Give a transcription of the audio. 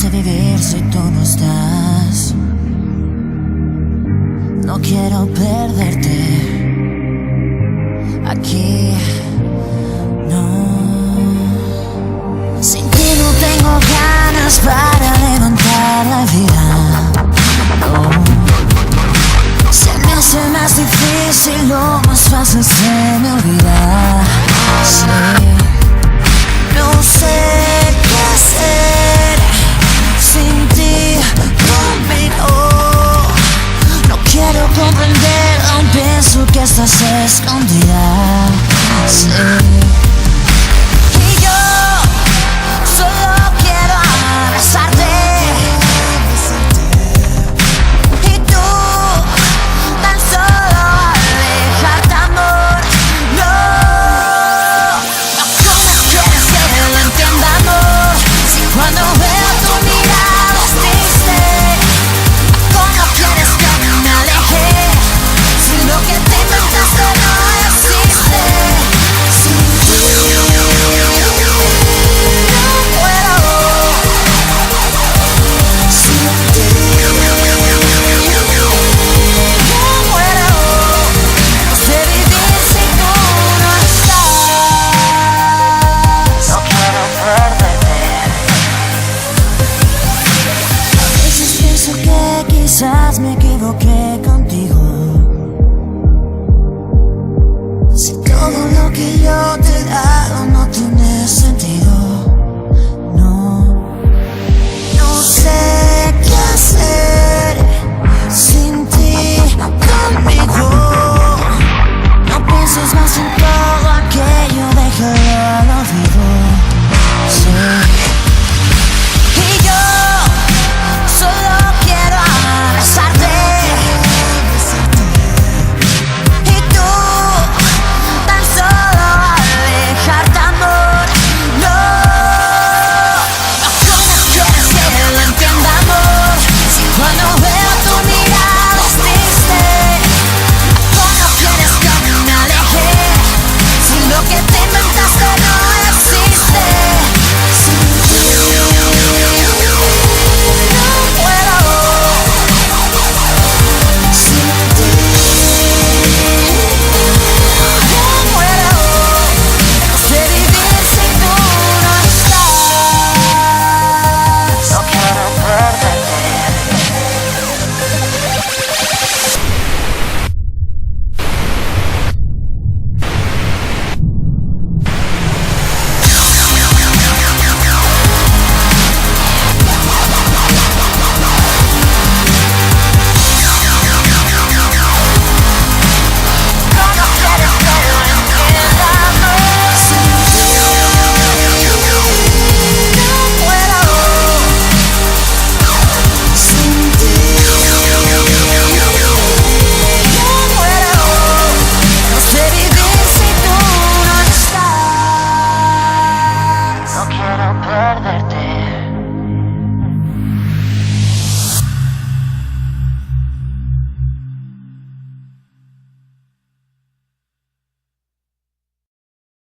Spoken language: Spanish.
sé vivir si tú no estás. No quiero perderte aquí, no. Sin ti no tengo ganas para levantar la vida, no. Se me hace más difícil, lo más fácil se me olvida. Sí. No sé qué hacer sin ti conmigo. No quiero comprender, aún pienso que estás escondida. Sí. Y yo solo quiero abrazarte. Y tú tan solo alejarte, amor. No, ¿cómo quieres que lo entienda, amor? Si cuando veo tu mirada es triste. ¿Cómo quieres que me aleje? Si lo que te inventaste no existe. Sin ti no puedo. Sin ti no puedo. No sé vivir si tú no estás. No quiero perderte. A veces pienso que quizás me equivoqué contigo. Si todo lo que yo te he dado no tiene sentido.